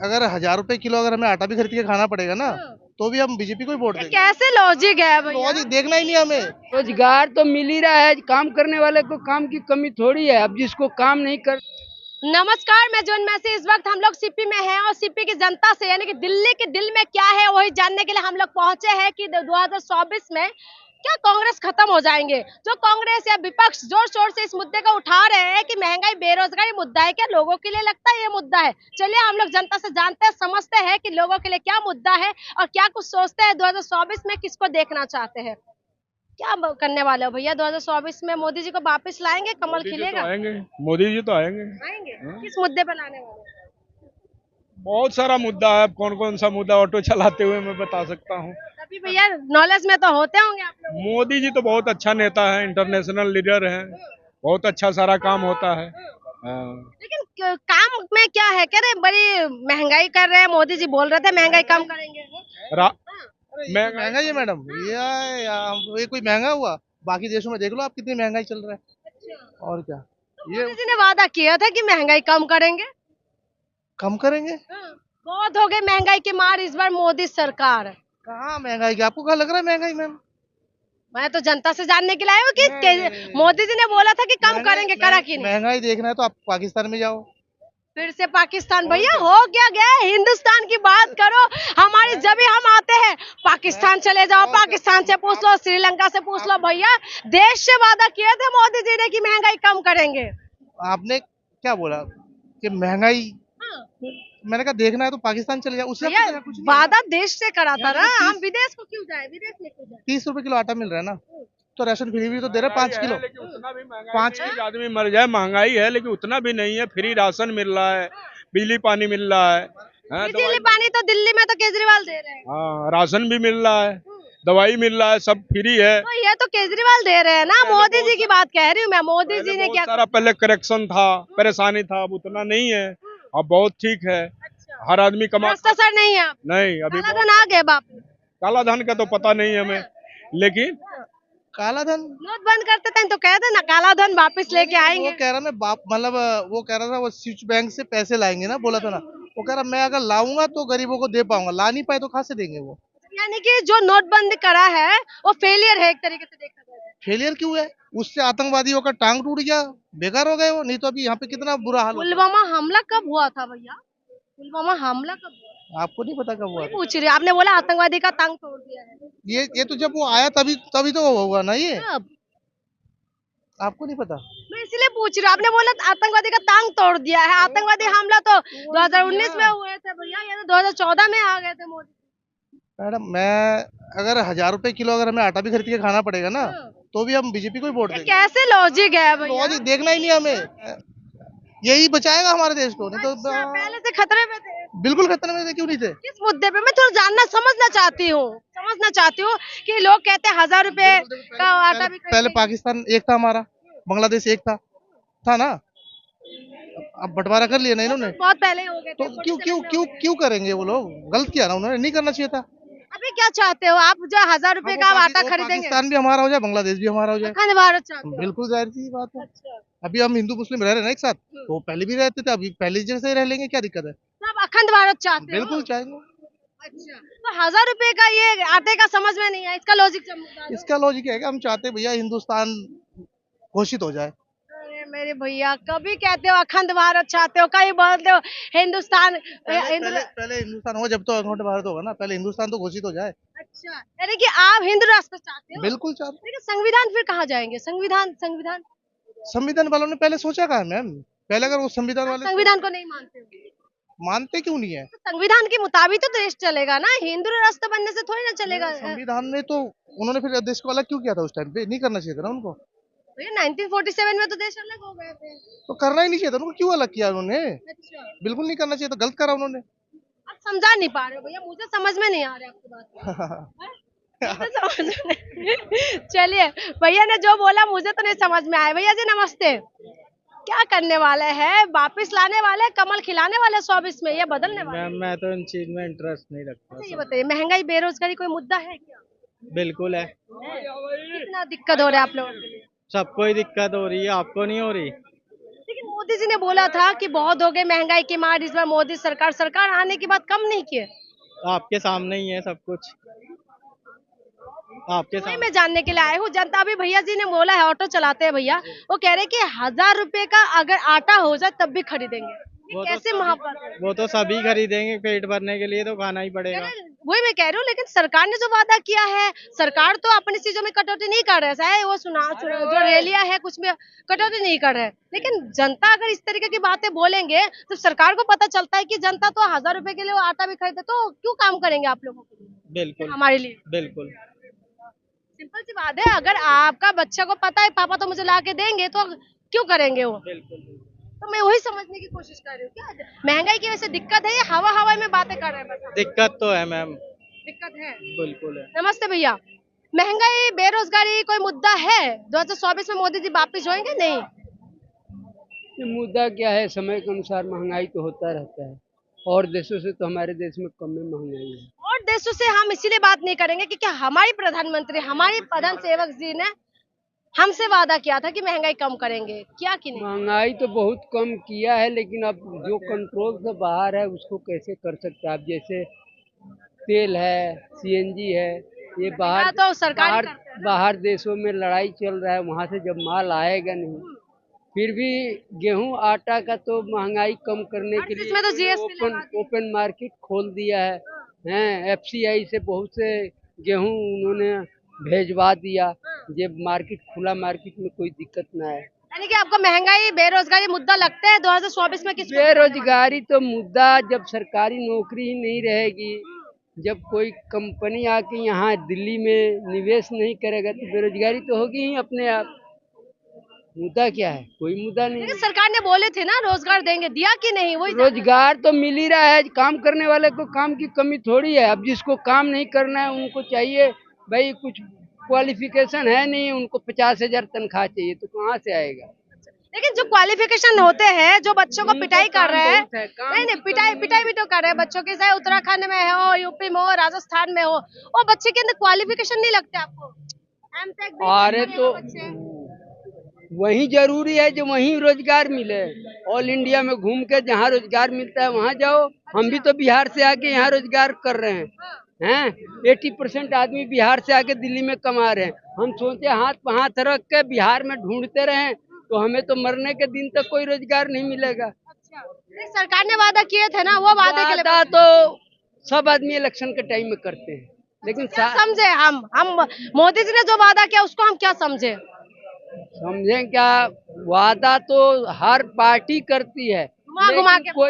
अगर 1,000 रुपए किलो अगर हमें आटा भी खरीद के खाना पड़ेगा ना, तो भी हम बीजेपी को ही वोट ये देंगे। कैसे लॉजिक है भैया? लॉजिक देखना ही नहीं हमें। रोजगार तो मिल ही रहा है, काम करने वाले को काम की कमी थोड़ी है। अब जिसको काम नहीं कर नमस्कार, मैं जोन में से इस वक्त हम लोग सीपी में हैं और सीपी की जनता से यानी कि दिल्ली के दिल में क्या है वही जानने के लिए हम लोग पहुंचे हैं कि 2024 में क्या कांग्रेस खत्म हो जाएंगे। जो कांग्रेस या विपक्ष जोर शोर से इस मुद्दे को उठा रहे हैं कि महंगाई बेरोजगारी मुद्दा है, क्या लोगों के लिए लगता है ये मुद्दा है? चलिए हम लोग जनता से जानते हैं, समझते हैं कि लोगों के लिए क्या मुद्दा है और क्या कुछ सोचते हैं 2024 में किसको देखना चाहते हैं। क्या करने वाले हो भैया 2024 में? मोदी जी को वापस लाएंगे, कमल मोदी जी तो खिलेगा? आएंगे, मोदी जी तो आएंगे। आएंगे? किस मुद्दे पे लाने वाले हैं? बहुत सारा मुद्दा है, कौन कौन सा मुद्दा ऑटो चलाते हुए मैं बता सकता हूँ। तभी भैया नॉलेज में तो होते होंगे आप लोग। मोदी जी तो बहुत अच्छा नेता है, इंटरनेशनल लीडर है, बहुत अच्छा सारा काम होता है। हाँ। लेकिन काम में क्या है, कह रहे बड़ी महंगाई कर रहे हैं, मोदी जी बोल रहे थे महंगाई कम करेंगे। रा- मैं महंगा ही है मैडम, ये कोई महंगा हुआ? बाकी देशों में देख लो आप कितनी महंगाई चल रहा है। और क्या ये मोदी जी ने वादा किया था कि महंगाई कम करेंगे। कम करेंगे? बहुत हो गई महंगाई की मार इस बार मोदी सरकार। कहाँ महंगाई की? आपको क्या लग रहा है महंगाई मैम? मैं तो जनता से जानने के लिए आई हूँ कि मोदी जी ने बोला था कि कम करेंगे, करा कि नहीं? महंगाई देखना है तो आप पाकिस्तान में जाओ। फिर से पाकिस्तान? भैया हो क्या गया है? हिंदुस्तान की बात करो हमारी, जब भी हम आते हैं पाकिस्तान चले जाओ, पाकिस्तान से पूछ लो, श्रीलंका से पूछ लो। भैया देश से वादा किए थे मोदी जी ने कि महंगाई कम करेंगे। आपने क्या बोला कि महंगाई? मैंने कहा देखना है तो पाकिस्तान चले जाओ, उससे भैया आपको कुछ नहीं। वादा देश से करा था ना, यार, हम विदेश को क्यों जाए? विदेश में क्यों जाए? 30 रुपए किलो आटा मिल रहा है ना, तो राशन फ्री भी तो दे रहे हैं 5 किलो। लेकिन उतना भी महंगाई 5 नहीं है कि आदमी मर जाए। महंगाई है लेकिन उतना भी नहीं है। फ्री राशन मिल रहा है, बिजली पानी मिल रहा है। हाँ, बिजली पानी तो दिल्ली में तो केजरीवाल दे रहे हैं। हाँ, राशन भी मिल रहा है, दवाई मिल रहा है, सब फ्री है। तो ये तो केजरीवाल दे रहे हैं ना, मोदी जी की बात कह रही हूँ मैं। मोदी जी ने बहुत क्या? सारा पहले करेक्शन था, परेशानी था, अब उतना नहीं है, अब बहुत ठीक है। हर आदमी कमा भ्रष्टाचार नहीं है आप? नहीं अभी काला धन आ गए बाप? काला धन का तो पता नहीं है हमें, लेकिन काला धन नोट बंद करते थे तो कहते ना काला धन वापस लेके आएंगे। वो कह रहा मैं बाप मतलब वो कह रहा था वो स्विच बैंक से पैसे लाएंगे ना, बोला था ना। वो कह रहा मैं अगर लाऊंगा तो गरीबों को दे पाऊंगा, ला नहीं पाए तो कहाँ से देंगे वो? यानी कि जो नोटबंदी करा है वो फेलियर है एक तरीके से देखा जाए तो। फेलियर क्यों है? उससे आतंकवादियों का टांग टूट गया, बेकार हो गए वो। नहीं तो अभी यहाँ पे कितना बुरा हाल होता। पुलवामा हमला कब हुआ था भैया? पुलवामा हमला कब हुआ? आपको नहीं पता कब हुआ वही था? पूछ रही हूँ। आपने बोला आतंकवादी का टांग तोड़ दिया है। ये तो जब वो आया तभी तभी तो हुआ ना ये। कब? आपको नहीं पता? मैं इसीलिए पूछ रही हूँ। आपने बोला आतंकवादी का टांग तोड़ दिया है। आतंकवादी हमला तो 2019 में हुए थे भैया, ये तो 2014 में आ गए थे मोदी। मैडम मैं अगर 1,000 रुपए किलो अगर हमें आटा भी खरीद के खाना पड़ेगा ना, तो भी हम बीजेपी को ही वोट ये देंगे। कैसे लॉजिक है भैया? लॉजिक देखना ही नहीं हमें। यही बचाएगा हमारे देश को, नहीं तो अच्छा, पहले से खतरे में थे? बिल्कुल खतरे में थे, क्यों नहीं थे? किस मुद्दे पे? मैं थोड़ा समझना चाहती हूँ कि लोग कहते हैं 1,000 रुपए का आटा भी पहले खरीदेंगे। पाकिस्तान एक था हमारा, बांग्लादेश एक था ना। अब बंटवारा कर लिया ना इन्होंने, बहुत पहले हो गए तो थे। क्यों क्यों क्यों क्यों करेंगे वो लोग? गलत किया ना उन्होंने, नहीं करना चाहिए था। अभी क्या चाहते हो आप? जो 1,000 रुपए का आटा खरीदेंगे? पाकिस्तान भी हमारा हो जाए, बांग्लादेश भी हमारा हो जाए, अखंड भारत चाहते हो? बिल्कुल जाहिर सी बात है। अच्छा, अभी हम हिंदू मुस्लिम रह रहे हैं ना एक साथ, तो पहले भी रहते थे, अभी पहले जैसे ही रह लेंगे, क्या दिक्कत है? तो आप अखंड भारत चाहते हो? बिल्कुल चाहेंगे। अच्छा, तो 1,000 रुपए का ये आटे का समझ में नहीं है, इसका लॉजिक समझा दो। इसका लॉजिक है कि हम चाहते हैं भैया हिंदुस्तान घोषित हो जाए। अरे मेरे भैया, कभी कहते हो अखंड भारत चाहते हो, कभी बोलते हो हिंदुस्तान। पहले हिंदुस्तान हो, जब तो अखंड भारत होगा ना, पहले हिंदुस्तान तो घोषित हो जाए। अच्छा, यानी कि आप हिंदू राष्ट्र चाहते हो? बिल्कुल चाहते। लेकिन संविधान फिर कहाँ जाएंगे? संविधान संविधान संविधान वालों ने पहले सोचा कहा है मैम? पहले अगर वो संविधान आप वाले संविधान को नहीं मानते हो? मानते क्यों नहीं है? तो संविधान के मुताबिक तो देश चलेगा ना, हिंदू राष्ट्र बनने से थोड़ी ना चलेगा। संविधान में तो उन्होंने फिर देश को अलग क्यों किया था? उस टाइम पे नहीं करना चाहिए था ना उनको? भैया 1947 में तो देश अलग हो गए थे। तो करना ही नहीं चाहिए था उनको, क्यों अलग किया उन्होंने? अच्छा, बिल्कुल नहीं करना चाहिए था, गलत करा उन्होंने। आप समझा नहीं पा रहे हो भैया, मुझे समझ में नहीं आ रहा आपकी बात। मुझे समझ में नहीं। चलिए, भैया ने जो बोला मुझे तो नहीं समझ में आया। भैया जी नमस्ते। क्या करने वाले हैं? वापिस लाने वाले, कमल खिलाने वाले 24 में, ये बदलने वाले? मैं तो इन चीज में इंटरेस्ट नहीं रखता। अच्छा, ये बताइए महंगाई बेरोजगारी कोई मुद्दा है क्या? बिल्कुल है, कितना दिक्कत हो रहा है आप लोगों के लिए? सबको ही दिक्कत हो रही है, आपको नहीं हो रही? लेकिन मोदी जी ने बोला था कि बहुत हो गए महंगाई की मार, इस बार मोदी सरकार आने के बाद कम नहीं किए। आपके सामने ही है सब कुछ, आपके वही सामने। मैं जानने के लिए आई हूँ। जनता अभी भैया जी ने बोला है, ऑटो चलाते हैं भैया, वो कह रहे हैं कि 1000 रुपए का अगर आटा हो जाए तब भी खरीदेंगे। ये वो तो कैसे सभी- महापर्व है? वो तो सभी खरीदेंगे, पेट भरने के लिए तो खाना ही पड़ेगा। अरे, वही मैं कह रही हूँ, लेकिन सरकार ने जो वादा किया है, सरकार तो अपनी चीजों में कटौती नहीं कर रहा है, चाहे वो जो रैलियां है कुछ में कटौती नहीं कर रहे हैं। लेकिन जनता अगर इस तरीके की बातें बोलेंगे तो सरकार को पता चलता है कि जनता तो 1000 रुपए के लिए वो आटा भी खरीदे, तो क्यों काम करेंगे आप लोगों के लिए, बिल्कुल हमारे लिए? बिल्कुल। सिंपल सी बात है, अगर आपका बच्चा को पता है पापा तो मुझे ला के देंगे, तो क्यों करेंगे वो? बिल्कुल तो मैं वही समझने की कोशिश कर रही हूँ, क्या महंगाई की वजह से दिक्कत है या हवा हवा में बातें कर रहे हैं बस? दिक्कत तो है मैम, दिक्कत है। बिल्कुल है। नमस्ते भैया, महंगाई बेरोजगारी कोई मुद्दा है? 2024 में मोदी जी वापिस होंगे? नहीं। ये मुद्दा क्या है, समय के अनुसार महंगाई तो होता रहता है, और देशों से तो हमारे देश में कम में महंगाई है। और देशों से हम इसीलिए बात नहीं करेंगे क्योंकि हमारी प्रधानमंत्री, हमारी प्रधान सेवक जी ने हमसे वादा किया था कि महंगाई कम करेंगे, किया कि नहीं? महंगाई तो बहुत कम किया है, लेकिन अब जो कंट्रोल से बाहर है उसको कैसे कर सकते हैं आप? जैसे तेल है, सीएनजी है, ये बाहर तो सरकार ही बाहर करते हैं ना। बाहर देशों में लड़ाई चल रहा है, वहां से जब माल आएगा नहीं, फिर भी गेहूं आटा का तो महंगाई कम करने हर के चीज लिए में तो जीएसटी लगा दी। ओपन मार्केट खोल दिया है। हैं, एफसीआई से बहुत से गेहूं उन्होंने भेजवा दिया, ये मार्केट खुला, मार्केट में कोई दिक्कत ना है। यानी कि आपको महंगाई बेरोजगारी मुद्दा लगता है 2024 में? किसको? बेरोजगारी तो मुद्दा, जब सरकारी नौकरी ही नहीं रहेगी, जब कोई कंपनी आके यहाँ दिल्ली में निवेश नहीं करेगा तो बेरोजगारी तो होगी ही अपने आप। मुद्दा क्या है? कोई मुद्दा नहीं लेकिन है। सरकार ने बोले थे ना रोजगार देंगे, दिया कि नहीं? वही रोजगार तो मिल ही रहा है, काम करने वाले को काम की कमी थोड़ी है। अब जिसको काम नहीं करना है उनको चाहिए, भाई कुछ क्वालिफिकेशन है नहीं, उनको 50,000 तनख्वाह चाहिए, तो कहाँ से आएगा? लेकिन जो क्वालिफिकेशन होते हैं, जो बच्चों को उनको पिटाई कर काम रहे हैं, बहुत है, काम नहीं नहीं, की पिटाई कमी पिटाई भी तो कर रहे हैं बच्चों की, चाहे उत्तराखंड में हो, यूपी में हो, राजस्थान में हो, वो बच्चे के अंदर क्वालिफिकेशन नहीं लगते आपको? एमटेक भी अरे करने तो वाले बच्चे। वही जरूरी है जो वहीं रोजगार मिले। ऑल इंडिया में घूम के जहाँ रोजगार मिलता है वहाँ जाओ। हम भी तो बिहार से आके यहाँ रोजगार कर रहे हैं 80% आदमी बिहार से आके दिल्ली में कमा रहे हैं। हम सोचे हाथ पे हाथ रख के बिहार में ढूंढते रहें तो हमें तो मरने के दिन तक कोई रोजगार नहीं मिलेगा। नहीं, सरकार ने वादा किए थे ना, वो वादे के लिए वादा तो सब आदमी इलेक्शन के टाइम में करते हैं, लेकिन क्या समझे हम मोदी जी ने जो वादा किया उसको हम क्या समझे? समझें क्या? वादा तो हर पार्टी करती है, घुमा घुमा लेकिन के। कोई